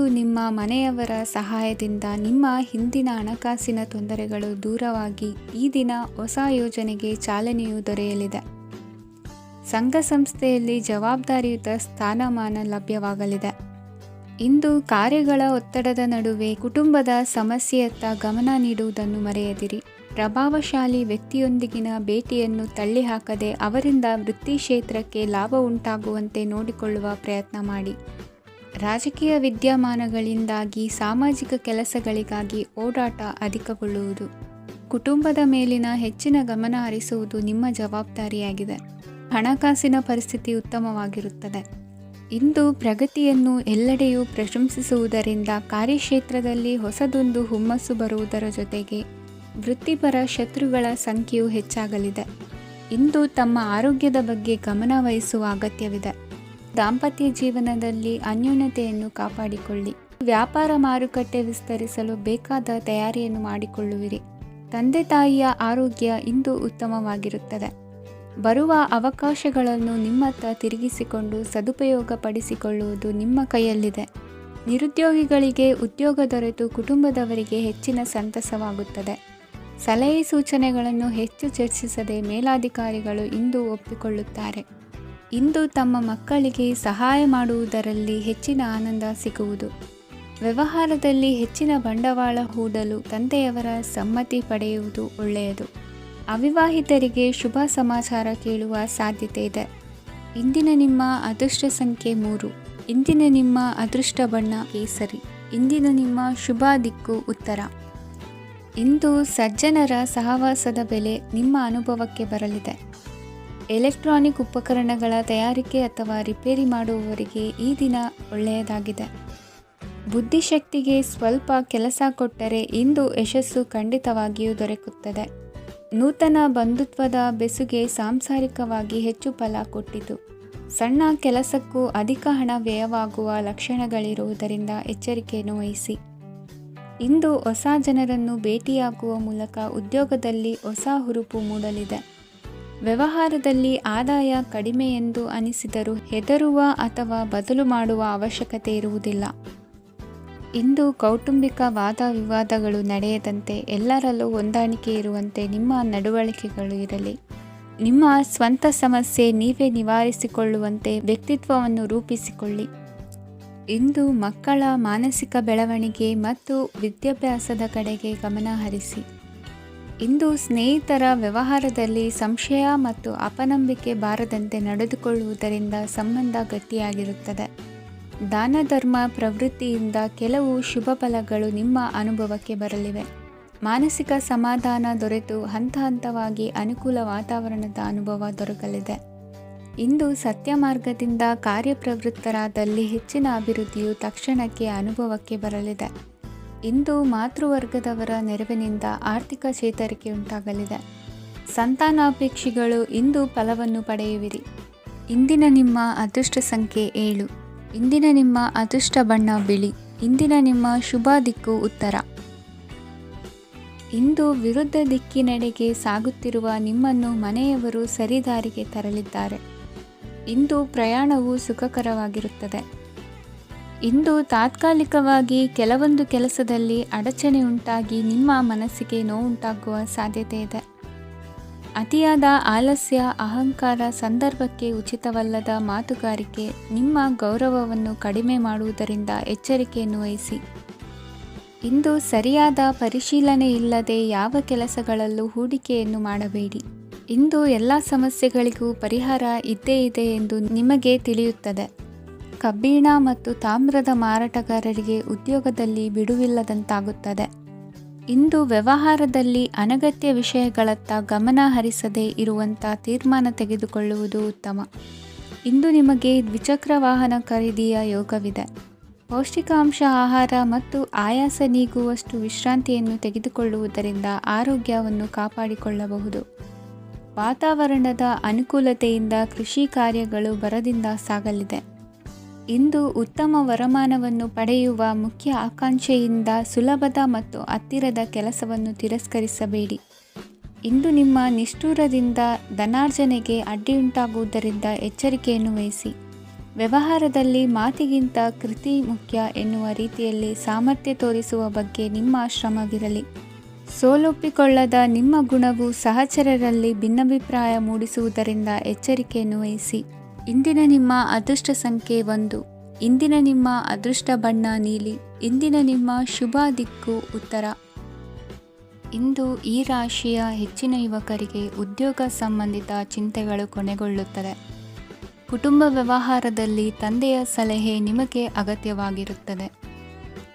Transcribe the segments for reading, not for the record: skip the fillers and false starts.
ನಿಮ್ಮ ಮನೆಯವರ ಸಹಾಯದಿಂದ ನಿಮ್ಮ ಹಿಂದಿನ ಹಣಕಾಸಿನ ತೊಂದರೆಗಳು ದೂರವಾಗಿ ಈ ದಿನ ಹೊಸ ಯೋಜನೆಗೆ ಚಾಲನೆಯು ದೊರೆಯಲಿದೆ. ಸಂಘ ಸಂಸ್ಥೆಯಲ್ಲಿ ಜವಾಬ್ದಾರಿಯುತ ಸ್ಥಾನಮಾನ ಲಭ್ಯವಾಗಲಿದೆ. ಇಂದು ಕಾರ್ಯಗಳ ಒತ್ತಡದ ನಡುವೆ ಕುಟುಂಬದ ಸಮಸ್ಯೆಯತ್ತ ಗಮನ ನೀಡುವುದನ್ನು ಮರೆಯದಿರಿ. ಪ್ರಭಾವಶಾಲಿ ವ್ಯಕ್ತಿಯೊಂದಿಗಿನ ಭೇಟಿಯನ್ನು ತಳ್ಳಿಹಾಕದೆ ಅವರಿಂದ ವೃತ್ತಿ ಕ್ಷೇತ್ರಕ್ಕೆ ಲಾಭ ಉಂಟಾಗುವಂತೆ ನೋಡಿಕೊಳ್ಳುವ ಪ್ರಯತ್ನ ಮಾಡಿ. ರಾಜಕೀಯ ವಿದ್ಯಮಾನಗಳಿಂದಾಗಿ ಸಾಮಾಜಿಕ ಕೆಲಸಗಳಿಗಾಗಿ ಓಡಾಟ ಅಧಿಕಗೊಳ್ಳುವುದು. ಕುಟುಂಬದ ಮೇಲಿನ ಹೆಚ್ಚಿನ ಗಮನ ಹರಿಸುವುದು ನಿಮ್ಮ ಜವಾಬ್ದಾರಿಯಾಗಿದೆ. ಹಣಕಾಸಿನ ಪರಿಸ್ಥಿತಿ ಉತ್ತಮವಾಗಿರುತ್ತದೆ. ಇಂದು ಪ್ರಗತಿಯನ್ನು ಎಲ್ಲೆಡೆಯೂ ಪ್ರಶಂಸಿಸುವುದರಿಂದ ಕಾರ್ಯಕ್ಷೇತ್ರದಲ್ಲಿ ಹೊಸದೊಂದು ಹುಮ್ಮಸ್ಸು ಬರುವುದರ ಜೊತೆಗೆ ವೃತ್ತಿಪರ ಶತ್ರುಗಳ ಸಂಖ್ಯೆಯು ಹೆಚ್ಚಾಗಲಿದೆ. ಇಂದು ತಮ್ಮ ಆರೋಗ್ಯದ ಬಗ್ಗೆ ಗಮನ ವಹಿಸುವ ಅಗತ್ಯವಿದೆ. ದಾಂಪತ್ಯ ಜೀವನದಲ್ಲಿ ಅನ್ಯೋನ್ಯತೆಯನ್ನು ಕಾಪಾಡಿಕೊಳ್ಳಿ. ವ್ಯಾಪಾರ ಮಾರುಕಟ್ಟೆ ವಿಸ್ತರಿಸಲು ಬೇಕಾದ ತಯಾರಿಯನ್ನು ಮಾಡಿಕೊಳ್ಳುವಿರಿ. ತಂದೆ ತಾಯಿಯ ಆರೋಗ್ಯ ಇಂದು ಉತ್ತಮವಾಗಿರುತ್ತದೆ. ಬರುವ ಅವಕಾಶಗಳನ್ನು ನಿಮ್ಮತ್ತ ತಿರುಗಿಸಿಕೊಂಡು ಸದುಪಯೋಗಪಡಿಸಿಕೊಳ್ಳುವುದು ನಿಮ್ಮ ಕೈಯಲ್ಲಿದೆ. ನಿರುದ್ಯೋಗಿಗಳಿಗೆ ಉದ್ಯೋಗ ದೊರೆತು ಕುಟುಂಬದವರಿಗೆ ಹೆಚ್ಚಿನ ಸಂತಸವಾಗುತ್ತದೆ. ಸಲಹೆ ಸೂಚನೆಗಳನ್ನು ಹೆಚ್ಚು ಚರ್ಚಿಸದೆ ಮೇಲಾಧಿಕಾರಿಗಳು ಇಂದು ಒಪ್ಪಿಕೊಳ್ಳುತ್ತಾರೆ. ಇಂದು ತಮ್ಮ ಮಕ್ಕಳಿಗೆ ಸಹಾಯ ಮಾಡುವುದರಲ್ಲಿ ಹೆಚ್ಚಿನ ಆನಂದ ಸಿಗುವುದು. ವ್ಯವಹಾರದಲ್ಲಿ ಹೆಚ್ಚಿನ ಬಂಡವಾಳ ಹೂಡಲು ತಂದೆಯವರ ಸಮ್ಮತಿ ಪಡೆಯುವುದು ಒಳ್ಳೆಯದು. ಅವಿವಾಹಿತರಿಗೆ ಶುಭ ಸಮಾಚಾರ ಕೇಳುವ ಸಾಧ್ಯತೆ ಇದೆ. ಇಂದಿನ ನಿಮ್ಮ ಅದೃಷ್ಟ ಸಂಖ್ಯೆ 3. ಇಂದಿನ ನಿಮ್ಮ ಅದೃಷ್ಟ ಬಣ್ಣ ಕೇಸರಿ. ಇಂದಿನ ನಿಮ್ಮ ಶುಭ ದಿಕ್ಕು ಉತ್ತರ. ಇಂದು ಸಜ್ಜನರ ಸಹವಾಸದ ಬೆಲೆ ನಿಮ್ಮ ಅನುಭವಕ್ಕೆ ಬರಲಿದೆ. ಎಲೆಕ್ಟ್ರಾನಿಕ್ ಉಪಕರಣಗಳ ತಯಾರಿಕೆ ಅಥವಾ ರಿಪೇರಿ ಮಾಡುವವರಿಗೆ ಈ ದಿನ ಒಳ್ಳೆಯದಾಗಿದೆ. ಬುದ್ಧಿಶಕ್ತಿಗೆ ಸ್ವಲ್ಪ ಕೆಲಸ ಕೊಟ್ಟರೆ ಇಂದು ಯಶಸ್ಸು ಖಂಡಿತವಾಗಿಯೂ ದೊರಕುತ್ತದೆ. ನೂತನ ಬಂಧುತ್ವದ ಬೆಸುಗೆ ಸಾಂಸಾರಿಕವಾಗಿ ಹೆಚ್ಚು ಫಲ ಕೊಟ್ಟಿತು. ಸಣ್ಣ ಕೆಲಸಕ್ಕೂ ಅಧಿಕ ಹಣ ವ್ಯಯವಾಗುವ ಲಕ್ಷಣಗಳಿರುವುದರಿಂದ ಎಚ್ಚರಿಕೆಯನ್ನು ವಹಿಸಿ. ಇಂದು ಹೊಸ ಜನರನ್ನು ಭೇಟಿಯಾಗುವ ಮೂಲಕ ಉದ್ಯೋಗದಲ್ಲಿ ಹೊಸ ಹುರುಪು ಮೂಡಲಿದೆ. ವ್ಯವಹಾರದಲ್ಲಿ ಆದಾಯ ಕಡಿಮೆ ಎಂದು ಅನಿಸಿದರೂ ಹೆದರುವ ಅಥವಾ ಬದಲು ಮಾಡುವ ಅವಶ್ಯಕತೆ ಇರುವುದಿಲ್ಲ. ಇಂದು ಕೌಟುಂಬಿಕ ವಾದ ವಿವಾದಗಳು ನಡೆಯದಂತೆ ಎಲ್ಲರಲ್ಲೂ ಹೊಂದಾಣಿಕೆ ಇರುವಂತೆ ನಿಮ್ಮ ನಡವಳಿಕೆಗಳು ಇರಲಿ. ನಿಮ್ಮ ಸ್ವಂತ ಸಮಸ್ಯೆ ನೀವೇ ನಿವಾರಿಸಿಕೊಳ್ಳುವಂತೆ ವ್ಯಕ್ತಿತ್ವವನ್ನು ರೂಪಿಸಿಕೊಳ್ಳಿ. ಇಂದು ಮಕ್ಕಳ ಮಾನಸಿಕ ಬೆಳವಣಿಗೆ ಮತ್ತು ವಿದ್ಯಾಭ್ಯಾಸದ ಕಡೆಗೆ ಗಮನ ಹರಿಸಿ. ಇಂದು ಸ್ನೇಹಿತರ ವ್ಯವಹಾರದಲ್ಲಿ ಸಂಶಯ ಮತ್ತು ಅಪನಂಬಿಕೆ ಬಾರದಂತೆ ನಡೆದುಕೊಳ್ಳುವುದರಿಂದ ಸಂಬಂಧ ಗಟ್ಟಿಯಾಗಿರುತ್ತದೆ. ದಾನ ಧರ್ಮ ಪ್ರವೃತ್ತಿಯಿಂದ ಕೆಲವು ಶುಭ ಫಲಗಳು ನಿಮ್ಮ ಅನುಭವಕ್ಕೆ ಬರಲಿವೆ. ಮಾನಸಿಕ ಸಮಾಧಾನ ದೊರೆತು ಹಂತ ಹಂತವಾಗಿ ಅನುಕೂಲ ವಾತಾವರಣದ ಅನುಭವ ದೊರಕಲಿದೆ. ಇಂದು ಸತ್ಯ ಮಾರ್ಗದಿಂದ ಕಾರ್ಯಪ್ರವೃತ್ತರಾದಲ್ಲಿ ಹೆಚ್ಚಿನ ಅಭಿವೃದ್ಧಿಯು ತಕ್ಷಣಕ್ಕೆ ಅನುಭವಕ್ಕೆ ಬರಲಿದೆ. ಇಂದು ಮಾತೃವರ್ಗದವರ ನೆರವಿನಿಂದ ಆರ್ಥಿಕ ಚೇತರಿಕೆ ಉಂಟಾಗಲಿದೆ. ಸಂತಾನಾಪೇಕ್ಷಿಗಳು ಇಂದು ಫಲವನ್ನು ಪಡೆಯುವಿರಿ. ಇಂದಿನ ನಿಮ್ಮ ಅದೃಷ್ಟ ಸಂಖ್ಯೆ 7. ಇಂದಿನ ನಿಮ್ಮ ಅದೃಷ್ಟ ಬಣ್ಣ ಬಿಳಿ. ಇಂದಿನ ನಿಮ್ಮ ಶುಭ ದಿಕ್ಕು ಉತ್ತರ. ಇಂದು ವಿರುದ್ಧ ದಿಕ್ಕಿನೆಡೆಗೆ ಸಾಗುತ್ತಿರುವ ನಿಮ್ಮನ್ನು ಮನೆಯವರು ಸರಿದಾರಿಗೆ ತರಲಿದ್ದಾರೆ. ಇಂದು ಪ್ರಯಾಣವು ಸುಖಕರವಾಗಿರುತ್ತದೆ. ಇಂದು ತಾತ್ಕಾಲಿಕವಾಗಿ ಕೆಲವೊಂದು ಕೆಲಸದಲ್ಲಿ ಅಡಚಣೆ ಉಂಟಾಗಿ ನಿಮ್ಮ ಮನಸ್ಸಿಗೆ ನೋವುಂಟಾಗುವ ಸಾಧ್ಯತೆ ಇದೆ. ಅತಿಯಾದ ಆಲಸ್ಯ, ಅಹಂಕಾರ, ಸಂದರ್ಭಕ್ಕೆ ಉಚಿತವಲ್ಲದ ಮಾತುಗಾರಿಕೆ ನಿಮ್ಮ ಗೌರವವನ್ನು ಕಡಿಮೆ ಮಾಡುವುದರಿಂದ ಎಚ್ಚರಿಕೆಯನ್ನು ವಹಿಸಿ. ಇಂದು ಸರಿಯಾದ ಪರಿಶೀಲನೆ ಇಲ್ಲದೆ ಯಾವ ಕೆಲಸಗಳಲ್ಲೂ ಹೂಡಿಕೆಯನ್ನು ಮಾಡಬೇಡಿ. ಇಂದು ಎಲ್ಲ ಸಮಸ್ಯೆಗಳಿಗೂ ಪರಿಹಾರ ಇದ್ದೇ ಇದೆ ಎಂದು ನಿಮಗೆ ತಿಳಿಯುತ್ತದೆ. ಕಬ್ಬಿಣ ಮತ್ತು ತಾಮ್ರದ ಮಾರಾಟಗಾರರಿಗೆ ಉದ್ಯೋಗದಲ್ಲಿ ಬಿಡುವಿಲ್ಲದಂತಾಗುತ್ತದೆ. ಇಂದು ವ್ಯವಹಾರದಲ್ಲಿ ಅನಗತ್ಯ ವಿಷಯಗಳತ್ತ ಗಮನ ಹರಿಸದೇ ಇರುವಂಥ ತೀರ್ಮಾನ ತೆಗೆದುಕೊಳ್ಳುವುದು ಉತ್ತಮ. ಇಂದು ನಿಮಗೆ ದ್ವಿಚಕ್ರ ವಾಹನ ಖರೀದಿಯ ಯೋಗವಿದೆ. ಪೌಷ್ಟಿಕಾಂಶ ಆಹಾರ ಮತ್ತು ಆಯಾಸ ನೀಗುವಷ್ಟು ವಿಶ್ರಾಂತಿಯನ್ನು ತೆಗೆದುಕೊಳ್ಳುವುದರಿಂದ ಆರೋಗ್ಯವನ್ನು ಕಾಪಾಡಿಕೊಳ್ಳಬಹುದು. ವಾತಾವರಣದ ಅನುಕೂಲತೆಯಿಂದ ಕೃಷಿ ಕಾರ್ಯಗಳು ಭರದಿಂದ ಸಾಗಲಿದೆ. ಇಂದು ಉತ್ತಮ ವರಮಾನವನ್ನು ಪಡೆಯುವ ಮುಖ್ಯ ಆಕಾಂಕ್ಷೆಯಿಂದ ಸುಲಭದ ಮತ್ತು ಹತ್ತಿರದ ಕೆಲಸವನ್ನು ತಿರಸ್ಕರಿಸಬೇಡಿ. ಇಂದು ನಿಮ್ಮ ನಿಷ್ಠುರದಿಂದ ಧನಾರ್ಜನೆಗೆ ಅಡ್ಡಿಯುಂಟಾಗುವುದರಿಂದ ಎಚ್ಚರಿಕೆಯನ್ನು ವಹಿಸಿ. ವ್ಯವಹಾರದಲ್ಲಿ ಮಾತಿಗಿಂತ ಕೃತಿ ಮುಖ್ಯ ಎನ್ನುವ ರೀತಿಯಲ್ಲಿ ಸಾಮರ್ಥ್ಯ ತೋರಿಸುವ ಬಗ್ಗೆ ನಿಮ್ಮ ಶ್ರಮವಿರಲಿ. ಸೋಲೊಪ್ಪಿಕೊಳ್ಳದ ನಿಮ್ಮ ಗುಣವು ಸಹಚರರಲ್ಲಿ ಭಿನ್ನಾಭಿಪ್ರಾಯ ಮೂಡಿಸುವುದರಿಂದ ಎಚ್ಚರಿಕೆಯನ್ನು ವಹಿಸಿ. ಇಂದಿನ ನಿಮ್ಮ ಅದೃಷ್ಟ ಸಂಖ್ಯೆ 1. ಇಂದಿನ ನಿಮ್ಮ ಅದೃಷ್ಟ ಬಣ್ಣ ನೀಲಿ. ಇಂದಿನ ನಿಮ್ಮ ಶುಭ ದಿಕ್ಕು ಉತ್ತರ. ಇಂದು ಈ ರಾಶಿಯ ಹೆಚ್ಚಿನ ಯುವಕರಿಗೆ ಉದ್ಯೋಗ ಸಂಬಂಧಿತ ಚಿಂತೆಗಳು ಕೊನೆಗೊಳ್ಳುತ್ತದೆ. ಕುಟುಂಬ ವ್ಯವಹಾರದಲ್ಲಿ ತಂದೆಯ ಸಲಹೆ ನಿಮಗೆ ಅಗತ್ಯವಾಗಿರುತ್ತದೆ.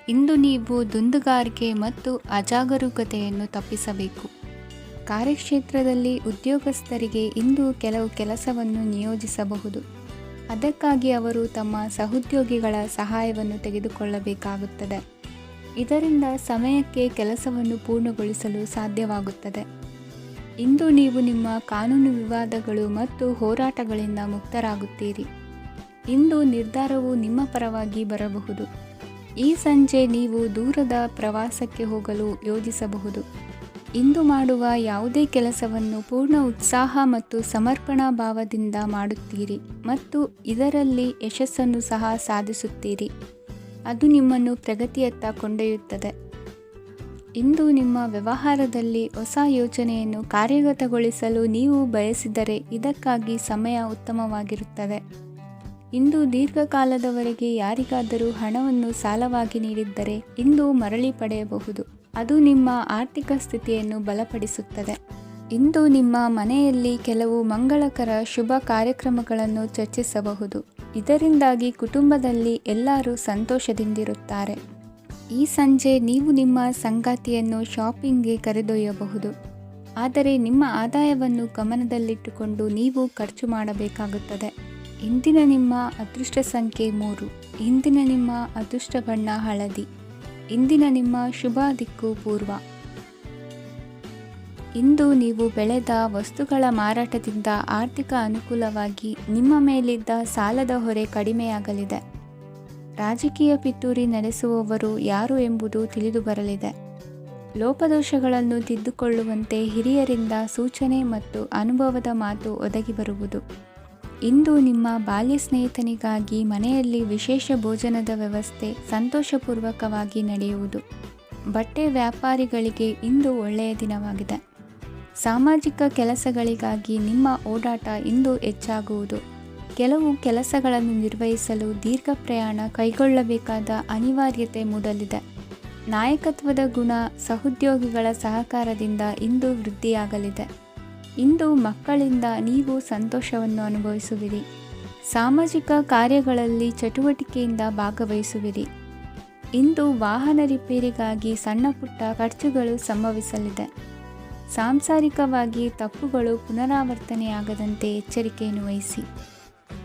ಇಂದು ನೀವು ದುಂದುಗಾರಿಕೆ ಮತ್ತು ಅಜಾಗರೂಕತೆಯನ್ನು ತಪ್ಪಿಸಬೇಕು. ಕಾರ್ಯಕ್ಷೇತ್ರದಲ್ಲಿ ಉದ್ಯೋಗಸ್ಥರಿಗೆ ಇಂದು ಕೆಲವು ಕೆಲಸವನ್ನು ನಿಯೋಜಿಸಬಹುದು. ಅದಕ್ಕಾಗಿ ಅವರು ತಮ್ಮ ಸಹೋದ್ಯೋಗಿಗಳ ಸಹಾಯವನ್ನು ತೆಗೆದುಕೊಳ್ಳಬೇಕಾಗುತ್ತದೆ. ಇದರಿಂದ ಸಮಯಕ್ಕೆ ಕೆಲಸವನ್ನು ಪೂರ್ಣಗೊಳಿಸಲು ಸಾಧ್ಯವಾಗುತ್ತದೆ. ಇಂದು ನೀವು ನಿಮ್ಮ ಕಾನೂನು ವಿವಾದಗಳು ಮತ್ತು ಹೋರಾಟಗಳಿಂದ ಮುಕ್ತರಾಗುತ್ತೀರಿ. ಇಂದು ನಿರ್ಧಾರವು ನಿಮ್ಮ ಪರವಾಗಿ ಬರಬಹುದು. ಈ ಸಂಜೆ ನೀವು ದೂರದ ಪ್ರವಾಸಕ್ಕೆ ಹೋಗಲು ಯೋಜಿಸಬಹುದು. ಇಂದು ಮಾಡುವ ಯಾವುದೇ ಕೆಲಸವನ್ನು ಪೂರ್ಣ ಉತ್ಸಾಹ ಮತ್ತು ಸಮರ್ಪಣಾ ಭಾವದಿಂದ ಮಾಡುತ್ತೀರಿ ಮತ್ತು ಇದರಲ್ಲಿ ಯಶಸ್ಸನ್ನು ಸಹ ಸಾಧಿಸುತ್ತೀರಿ. ಅದು ನಿಮ್ಮನ್ನು ಪ್ರಗತಿಯತ್ತ ಕೊಂಡೊಯ್ಯುತ್ತದೆ. ಇಂದು ನಿಮ್ಮ ವ್ಯವಹಾರದಲ್ಲಿ ಹೊಸ ಯೋಜನೆಯನ್ನು ಕಾರ್ಯಗತಗೊಳಿಸಲು ನೀವು ಬಯಸಿದರೆ ಇದಕ್ಕಾಗಿ ಸಮಯ ಉತ್ತಮವಾಗಿರುತ್ತದೆ. ಇಂದು ದೀರ್ಘಕಾಲದವರೆಗೆ ಯಾರಿಗಾದರೂ ಹಣವನ್ನು ಸಾಲವಾಗಿ ನೀಡಿದ್ದರೆ ಇಂದು ಮರಳಿ ಪಡೆಯಬಹುದು. ಅದು ನಿಮ್ಮ ಆರ್ಥಿಕ ಸ್ಥಿತಿಯನ್ನು ಬಲಪಡಿಸುತ್ತದೆ. ಇಂದು ನಿಮ್ಮ ಮನೆಯಲ್ಲಿ ಕೆಲವು ಮಂಗಳಕರ ಶುಭ ಕಾರ್ಯಕ್ರಮಗಳನ್ನು ಚರ್ಚಿಸಬಹುದು. ಇದರಿಂದಾಗಿ ಕುಟುಂಬದಲ್ಲಿ ಎಲ್ಲರೂ ಸಂತೋಷದಿಂದಿರುತ್ತಾರೆ. ಈ ಸಂಜೆ ನೀವು ನಿಮ್ಮ ಸಂಗಾತಿಯನ್ನು ಶಾಪಿಂಗ್ಗೆ ಕರೆದೊಯ್ಯಬಹುದು. ಆದರೆ ನಿಮ್ಮ ಆದಾಯವನ್ನು ಗಮನದಲ್ಲಿಟ್ಟುಕೊಂಡು ನೀವು ಖರ್ಚು ಮಾಡಬೇಕಾಗುತ್ತದೆ. ಇಂದಿನ ನಿಮ್ಮ ಅದೃಷ್ಟ ಸಂಖ್ಯೆ 3. ಇಂದಿನ ನಿಮ್ಮ ಅದೃಷ್ಟ ಬಣ್ಣ ಹಳದಿ. ಇಂದಿನ ನಿಮ್ಮ ಶುಭ ದಿಕ್ಕು ಪೂರ್ವ. ಇಂದು ನೀವು ಬೆಳೆದ ವಸ್ತುಗಳ ಮಾರಾಟದಿಂದ ಆರ್ಥಿಕ ಅನುಕೂಲವಾಗಿ ನಿಮ್ಮ ಮೇಲಿದ್ದ ಸಾಲದ ಹೊರೆ ಕಡಿಮೆಯಾಗಲಿದೆ. ರಾಜಕೀಯ ಪಿತೂರಿ ನಡೆಸುವವರು ಯಾರು ಎಂಬುದು ತಿಳಿದು ಬರಲಿದೆ. ಲೋಪದೋಷಗಳನ್ನು ತಿದ್ದುಕೊಳ್ಳುವಂತೆ ಹಿರಿಯರಿಂದ ಸೂಚನೆ ಮತ್ತು ಅನುಭವದ ಮಾತು ಒದಗಿ ಬರುವುದು. ಇಂದು ನಿಮ್ಮ ಬಾಲ್ಯ ಸ್ನೇಹಿತನಿಗಾಗಿ ಮನೆಯಲ್ಲಿ ವಿಶೇಷ ಭೋಜನದ ವ್ಯವಸ್ಥೆ ಸಂತೋಷಪೂರ್ವಕವಾಗಿ ನಡೆಯುವುದು. ಬಟ್ಟೆ ವ್ಯಾಪಾರಿಗಳಿಗೆ ಇಂದು ಒಳ್ಳೆಯ ದಿನವಾಗಿದೆ. ಸಾಮಾಜಿಕ ಕೆಲಸಗಳಿಗಾಗಿ ನಿಮ್ಮ ಓಡಾಟ ಇಂದು ಹೆಚ್ಚಾಗುವುದು. ಕೆಲವು ಕೆಲಸಗಳನ್ನು ನಿರ್ವಹಿಸಲು ದೀರ್ಘ ಪ್ರಯಾಣ ಕೈಗೊಳ್ಳಬೇಕಾದ ಅನಿವಾರ್ಯತೆ ಮೂಡಲಿದೆ. ನಾಯಕತ್ವದ ಗುಣ ಸಹೋದ್ಯೋಗಿಗಳ ಸಹಕಾರದಿಂದ ಇಂದು ವೃದ್ಧಿಯಾಗಲಿದೆ. ಇಂದು ಮಕ್ಕಳಿಂದ ನೀವು ಸಂತೋಷವನ್ನು ಅನುಭವಿಸುವಿರಿ. ಸಾಮಾಜಿಕ ಕಾರ್ಯಗಳಲ್ಲಿ ಚಟುವಟಿಕೆಯಿಂದ ಭಾಗವಹಿಸುವಿರಿ. ಇಂದು ವಾಹನ ರಿಪೇರಿಗಾಗಿ ಸಣ್ಣ ಪುಟ್ಟ ಖರ್ಚುಗಳು ಸಂಭವಿಸಲಿದೆ. ಸಾಂಸಾರಿಕವಾಗಿ ತಪ್ಪುಗಳು ಪುನರಾವರ್ತನೆಯಾಗದಂತೆ ಎಚ್ಚರಿಕೆಯನ್ನು ವಹಿಸಿ.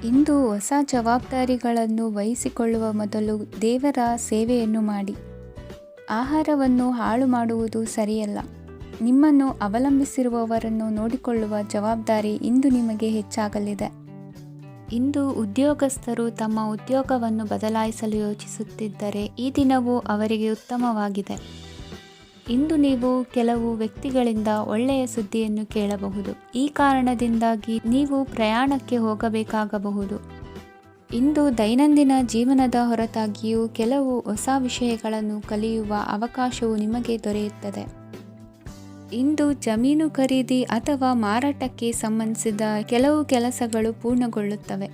ಇಂದು ಹೊಸ ಜವಾಬ್ದಾರಿಗಳನ್ನು ವಹಿಸಿಕೊಳ್ಳುವ ಮೊದಲು ದೇವರ ಸೇವೆಯನ್ನು ಮಾಡಿ. ಆಹಾರವನ್ನು ಹಾಳು ಮಾಡುವುದು ಸರಿಯಲ್ಲ. ನಿಮ್ಮನ್ನು ಅವಲಂಬಿಸಿರುವವರನ್ನು ನೋಡಿಕೊಳ್ಳುವ ಜವಾಬ್ದಾರಿ ಇಂದು ನಿಮಗೆ ಹೆಚ್ಚಾಗಲಿದೆ. ಇಂದು ಉದ್ಯೋಗಸ್ಥರು ತಮ್ಮ ಉದ್ಯೋಗವನ್ನು ಬದಲಾಯಿಸಲು ಯೋಚಿಸುತ್ತಿದ್ದರೆ ಈ ದಿನವೂ ಅವರಿಗೆ ಉತ್ತಮವಾಗಿದೆ. ಇಂದು ನೀವು ಕೆಲವು ವ್ಯಕ್ತಿಗಳಿಂದ ಒಳ್ಳೆಯ ಸುದ್ದಿಯನ್ನು ಕೇಳಬಹುದು. ಈ ಕಾರಣದಿಂದಾಗಿ ನೀವು ಪ್ರಯಾಣಕ್ಕೆ ಹೋಗಬೇಕಾಗಬಹುದು. ಇಂದು ದೈನಂದಿನ ಜೀವನದ ಹೊರತಾಗಿಯೂ ಕೆಲವು ಹೊಸ ವಿಷಯಗಳನ್ನು ಕಲಿಯುವ ಅವಕಾಶವು ನಿಮಗೆ ದೊರೆಯುತ್ತದೆ. ಇಂದು ಜಮೀನು ಖರೀದಿ ಅಥವಾ ಮಾರಾಟಕ್ಕೆ ಸಂಬಂಧಿಸಿದ ಕೆಲವು ಕೆಲಸಗಳು ಪೂರ್ಣಗೊಳ್ಳುತ್ತವೆ.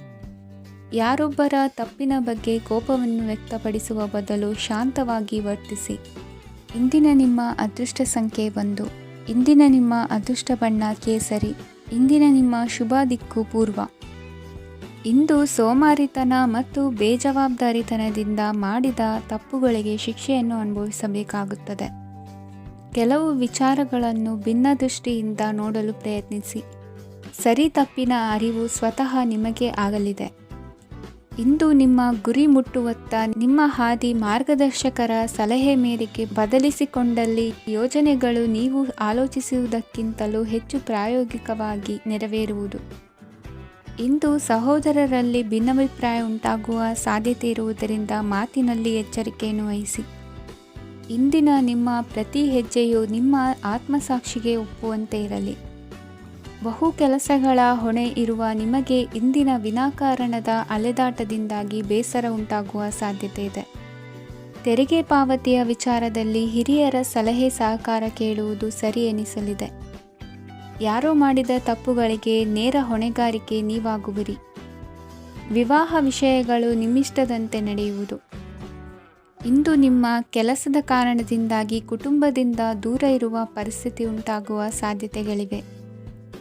ಯಾರೊಬ್ಬರ ತಪ್ಪಿನ ಬಗ್ಗೆ ಕೋಪವನ್ನು ವ್ಯಕ್ತಪಡಿಸುವ ಬದಲು ಶಾಂತವಾಗಿ ವರ್ತಿಸಿ. ಇಂದಿನ ನಿಮ್ಮ ಅದೃಷ್ಟ ಸಂಖ್ಯೆ 1. ಇಂದಿನ ನಿಮ್ಮ ಅದೃಷ್ಟ ಬಣ್ಣ ಕೇಸರಿ. ಇಂದಿನ ನಿಮ್ಮ ಶುಭ ದಿಕ್ಕು ಪೂರ್ವ. ಇಂದು ಸೋಮಾರಿತನ ಮತ್ತು ಬೇಜವಾಬ್ದಾರಿತನದಿಂದ ಮಾಡಿದ ತಪ್ಪುಗಳಿಗೆ ಶಿಕ್ಷೆಯನ್ನು ಅನುಭವಿಸಬೇಕಾಗುತ್ತದೆ. ಕೆಲವು ವಿಚಾರಗಳನ್ನು ಭಿನ್ನ ದೃಷ್ಟಿಯಿಂದ ನೋಡಲು ಪ್ರಯತ್ನಿಸಿ. ಸರಿ ತಪ್ಪಿನ ಅರಿವು ಸ್ವತಃ ನಿಮಗೆ ಆಗಲಿದೆ. ಇಂದು ನಿಮ್ಮ ಗುರಿ ಮುಟ್ಟುವತ್ತ ನಿಮ್ಮ ಹಾದಿ ಮಾರ್ಗದರ್ಶಕರ ಸಲಹೆ ಮೇರೆಗೆ ಬದಲಿಸಿಕೊಂಡಲ್ಲಿ ಯೋಜನೆಗಳು ನೀವು ಆಲೋಚಿಸುವುದಕ್ಕಿಂತಲೂ ಹೆಚ್ಚು ಪ್ರಾಯೋಗಿಕವಾಗಿ ನೆರವೇರುವುದು. ಇಂದು ಸಹೋದರರಲ್ಲಿ ಭಿನ್ನಾಭಿಪ್ರಾಯ ಉಂಟಾಗುವ ಸಾಧ್ಯತೆ ಇರುವುದರಿಂದ ಮಾತಿನಲ್ಲಿ ಎಚ್ಚರಿಕೆಯನ್ನು ವಹಿಸಿ. ಇಂದಿನ ನಿಮ್ಮ ಪ್ರತಿ ಹೆಜ್ಜೆಯು ನಿಮ್ಮ ಆತ್ಮಸಾಕ್ಷಿಗೆ ಒಪ್ಪುವಂತೆ ಇರಲಿ. ಬಹು ಕೆಲಸಗಳ ಹೊಣೆ ಇರುವ ನಿಮಗೆ ಇಂದಿನ ವಿನಾಕಾರಣದ ಅಲೆದಾಟದಿಂದಾಗಿ ಬೇಸರ ಉಂಟಾಗುವ ಸಾಧ್ಯತೆ ಇದೆ. ತೆರಿಗೆ ಪಾವತಿಯ ವಿಚಾರದಲ್ಲಿ ಹಿರಿಯರ ಸಲಹೆ ಸಹಕಾರ ಕೇಳುವುದು ಸರಿ ಎನಿಸಲಿದೆ. ಯಾರೋ ಮಾಡಿದ ತಪ್ಪುಗಳಿಗೆ ನೇರ ಹೊಣೆಗಾರಿಕೆ ನೀವಾಗುವಿರಿ. ವಿವಾಹ ವಿಷಯಗಳು ನಿಮ್ಮಿಷ್ಟದಂತೆ ನಡೆಯುವುದು. ಇಂದು ನಿಮ್ಮ ಕೆಲಸದ ಕಾರಣದಿಂದಾಗಿ ಕುಟುಂಬದಿಂದ ದೂರ ಇರುವ ಪರಿಸ್ಥಿತಿ ಉಂಟಾಗುವ ಸಾಧ್ಯತೆಗಳಿವೆ.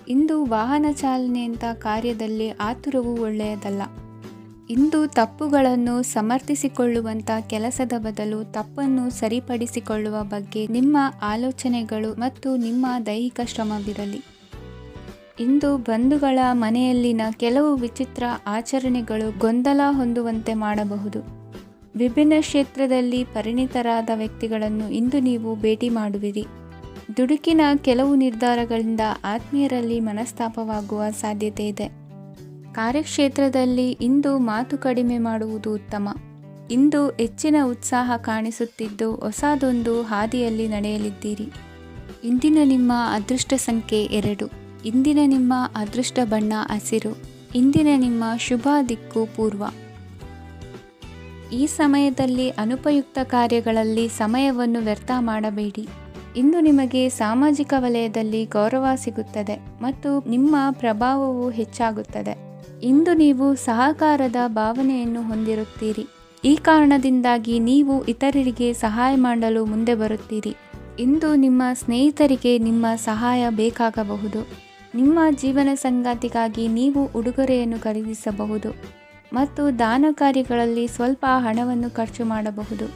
ಇಂದು ವಾಹನ ಚಾಲನೆಯಂಥ ಕಾರ್ಯದಲ್ಲಿ ಆತುರವು ಒಳ್ಳೆಯದಲ್ಲ. ಇಂದು ತಪ್ಪುಗಳನ್ನು ಸಮರ್ಥಿಸಿಕೊಳ್ಳುವಂಥ ಕೆಲಸದ ಬದಲು ತಪ್ಪನ್ನು ಸರಿಪಡಿಸಿಕೊಳ್ಳುವ ಬಗ್ಗೆ ನಿಮ್ಮ ಆಲೋಚನೆಗಳು ಮತ್ತು ನಿಮ್ಮ ದೈಹಿಕ ಶ್ರಮವಿರಲಿ. ಇಂದು ಬಂಧುಗಳ ಮನೆಯಲ್ಲಿನ ಕೆಲವು ವಿಚಿತ್ರ ಆಚರಣೆಗಳು ಗೊಂದಲ ಹೊಂದುವಂತೆ ಮಾಡಬಹುದು. ವಿಭಿನ್ನ ಕ್ಷೇತ್ರದಲ್ಲಿ ಪರಿಣಿತರಾದ ವ್ಯಕ್ತಿಗಳನ್ನು ಇಂದು ನೀವು ಭೇಟಿ ಮಾಡುವಿರಿ. ದುಡುಕಿನ ಕೆಲವು ನಿರ್ಧಾರಗಳಿಂದ ಆತ್ಮೀಯರಲ್ಲಿ ಮನಸ್ತಾಪವಾಗುವ ಸಾಧ್ಯತೆ ಇದೆ. ಕಾರ್ಯಕ್ಷೇತ್ರದಲ್ಲಿ ಇಂದು ಮಾತು ಕಡಿಮೆ ಮಾಡುವುದು ಉತ್ತಮ. ಇಂದು ಹೆಚ್ಚಿನ ಉತ್ಸಾಹ ಕಾಣಿಸುತ್ತಿದ್ದು ಹೊಸದೊಂದು ಹಾದಿಯಲ್ಲಿ ನಡೆಯಲಿದ್ದೀರಿ. ಇಂದಿನ ನಿಮ್ಮ ಅದೃಷ್ಟ ಸಂಖ್ಯೆ 2. ಇಂದಿನ ನಿಮ್ಮ ಅದೃಷ್ಟ ಬಣ್ಣ ಹಸಿರು. ಇಂದಿನ ನಿಮ್ಮ ಶುಭ ದಿಕ್ಕು ಪೂರ್ವ. ಈ ಸಮಯದಲ್ಲಿ ಅನುಪಯುಕ್ತ ಕಾರ್ಯಗಳಲ್ಲಿ ಸಮಯವನ್ನು ವ್ಯರ್ಥ ಮಾಡಬೇಡಿ. ಇಂದು ನಿಮಗೆ ಸಾಮಾಜಿಕ ವಲಯದಲ್ಲಿ ಗೌರವ ಸಿಗುತ್ತದೆ ಮತ್ತು ನಿಮ್ಮ ಪ್ರಭಾವವು ಹೆಚ್ಚಾಗುತ್ತದೆ. ಇಂದು ನೀವು ಸಹಕಾರದ ಭಾವನೆಯನ್ನು ಹೊಂದಿರುತ್ತೀರಿ. ಈ ಕಾರಣದಿಂದಾಗಿ ನೀವು ಇತರರಿಗೆ ಸಹಾಯ ಮಾಡಲು ಮುಂದೆ ಬರುತ್ತೀರಿ. ಇಂದು ನಿಮ್ಮ ಸ್ನೇಹಿತರಿಗೆ ನಿಮ್ಮ ಸಹಾಯ ಬೇಕಾಗಬಹುದು. ನಿಮ್ಮ ಜೀವನ ಸಂಗಾತಿಗಾಗಿ ನೀವು ಉಡುಗೊರೆಯನ್ನು ಖರೀದಿಸಬಹುದು ಮತ್ತು ದಾನ ಕಾರ್ಯಗಳಲ್ಲಿ ಸ್ವಲ್ಪ ಹಣವನ್ನು ಖರ್ಚು ಮಾಡಬಹುದು.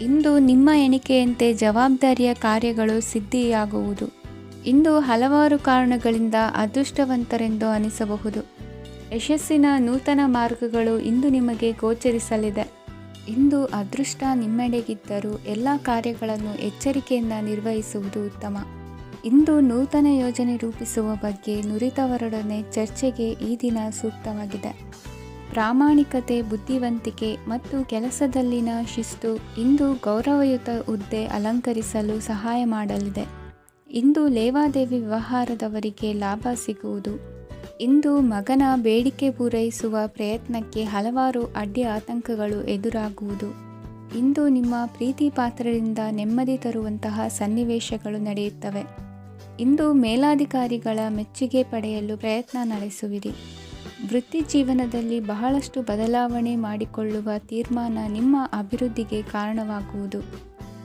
ಇಂದು ನಿಮ್ಮ ಎಣಿಕೆಯಂತೆ ಜವಾಬ್ದಾರಿಯ ಕಾರ್ಯಗಳು ಸಿದ್ಧಿಯಾಗುವುದು. ಇಂದು ಹಲವಾರು ಕಾರಣಗಳಿಂದ ಅದೃಷ್ಟವಂತರೆಂದು ಅನಿಸಬಹುದು. ಯಶಸ್ಸಿನ ನೂತನ ಮಾರ್ಗಗಳು ಇಂದು ನಿಮಗೆ ಗೋಚರಿಸಲಿದೆ. ಇಂದು ಅದೃಷ್ಟ ನಿಮ್ಮೆಡೆಗಿದ್ದರೂ ಎಲ್ಲ ಕಾರ್ಯಗಳನ್ನು ಎಚ್ಚರಿಕೆಯಿಂದ ನಿರ್ವಹಿಸುವುದು ಉತ್ತಮ. ಇಂದು ನೂತನ ಯೋಜನೆ ರೂಪಿಸುವ ಬಗ್ಗೆ ನುರಿತವರೊಡನೆ ಚರ್ಚೆಗೆ ಈ ದಿನ ಸೂಕ್ತವಾಗಿದೆ. ಪ್ರಾಮಾಣಿಕತೆ, ಬುದ್ಧಿವಂತಿಕೆ ಮತ್ತು ಕೆಲಸದಲ್ಲಿನ ಶಿಸ್ತು ಇಂದು ಗೌರವಯುತ ಹುದ್ದೆ ಅಲಂಕರಿಸಲು ಸಹಾಯ ಮಾಡಲಿದೆ. ಇಂದು ಲೇವಾದೇವಿ ವ್ಯವಹಾರದವರಿಗೆ ಲಾಭ ಸಿಗುವುದು. ಇಂದು ಮಗನ ಬೇಡಿಕೆ ಪೂರೈಸುವ ಪ್ರಯತ್ನಕ್ಕೆ ಹಲವಾರು ಅಡ್ಡಿ ಆತಂಕಗಳು ಎದುರಾಗುವುದು. ಇಂದು ನಿಮ್ಮ ಪ್ರೀತಿ ಪಾತ್ರರಿಂದ ನೆಮ್ಮದಿ ತರುವಂತಹ ಸನ್ನಿವೇಶಗಳು ನಡೆಯುತ್ತವೆ. ಇಂದು ಮೇಲಾಧಿಕಾರಿಗಳ ಮೆಚ್ಚುಗೆ ಪಡೆಯಲು ಪ್ರಯತ್ನ ನಡೆಸುವಿರಿ. ವೃತ್ತಿ ಜೀವನದಲ್ಲಿ ಬಹಳಷ್ಟು ಬದಲಾವಣೆ ಮಾಡಿಕೊಳ್ಳುವ ತೀರ್ಮಾನ ನಿಮ್ಮ ಅಭಿವೃದ್ಧಿಗೆ ಕಾರಣವಾಗುವುದು.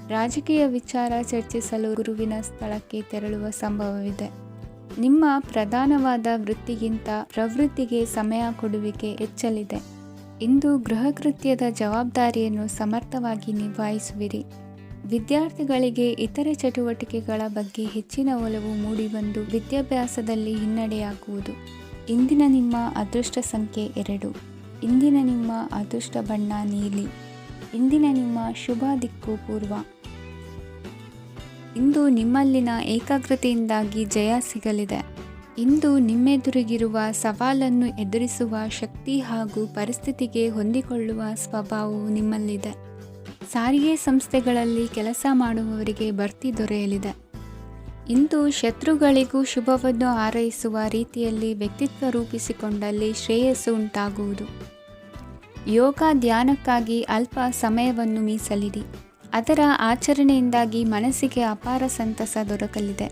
ರಾಜಕೀಯ ವಿಚಾರ ಚರ್ಚಿಸಲು ಗುರುವಿನ ಸ್ಥಳಕ್ಕೆ ತೆರಳುವ ಸಂಭವವಿದೆ. ನಿಮ್ಮ ಪ್ರಧಾನವಾದ ವೃತ್ತಿಗಿಂತ ಪ್ರವೃತ್ತಿಗೆ ಸಮಯ ಕೊಡುವಿಕೆ ಹೆಚ್ಚಲಿದೆ. ಇಂದು ಗೃಹ ಕೃತ್ಯದ ಜವಾಬ್ದಾರಿಯನ್ನು ಸಮರ್ಥವಾಗಿ ನಿಭಾಯಿಸುವಿರಿ. ವಿದ್ಯಾರ್ಥಿಗಳಿಗೆ ಇತರೆ ಚಟುವಟಿಕೆಗಳ ಬಗ್ಗೆ ಹೆಚ್ಚಿನ ಒಲವು ಮೂಡಿಬಂದು ವಿದ್ಯಾಭ್ಯಾಸದಲ್ಲಿ ಹಿನ್ನಡೆಯಾಗುವುದು. ಇಂದಿನ ನಿಮ್ಮ ಅದೃಷ್ಟ ಸಂಖ್ಯೆ 2. ಇಂದಿನ ನಿಮ್ಮ ಅದೃಷ್ಟ ಬಣ್ಣ ನೀಲಿ. ಇಂದಿನ ನಿಮ್ಮ ಶುಭ ದಿಕ್ಕು ಪೂರ್ವ. ಇಂದು ನಿಮ್ಮಲ್ಲಿನ ಏಕಾಗ್ರತೆಯಿಂದಾಗಿ ಜಯ ಸಿಗಲಿದೆ. ಇಂದು ನಿಮ್ಮೆದುರಿಗಿರುವ ಸವಾಲನ್ನು ಎದುರಿಸುವ ಶಕ್ತಿ ಹಾಗೂ ಪರಿಸ್ಥಿತಿಗೆ ಹೊಂದಿಕೊಳ್ಳುವ ಸ್ವಭಾವವು ನಿಮ್ಮಲ್ಲಿದೆ. ಸಾರಿಗೆ ಸಂಸ್ಥೆಗಳಲ್ಲಿ ಕೆಲಸ ಮಾಡುವವರಿಗೆ ಬಡ್ತಿ ದೊರೆಯಲಿದೆ. ಇಂದು ಶತ್ರುಗಳಿಗೂ ಶುಭವನ್ನು ಹಾರೈಸುವ ರೀತಿಯಲ್ಲಿ ವ್ಯಕ್ತಿತ್ವ ರೂಪಿಸಿಕೊಂಡಲ್ಲಿ ಶ್ರೇಯಸ್ಸು ಉಂಟಾಗುವುದು. ಯೋಗ ಧ್ಯಾನಕ್ಕಾಗಿ ಅಲ್ಪ ಸಮಯವನ್ನು ಮೀಸಲಿಡಿ. ಅದರ ಆಚರಣೆಯಿಂದಾಗಿ ಮನಸ್ಸಿಗೆ ಅಪಾರ ಸಂತಸ ದೊರಕಲಿದೆ.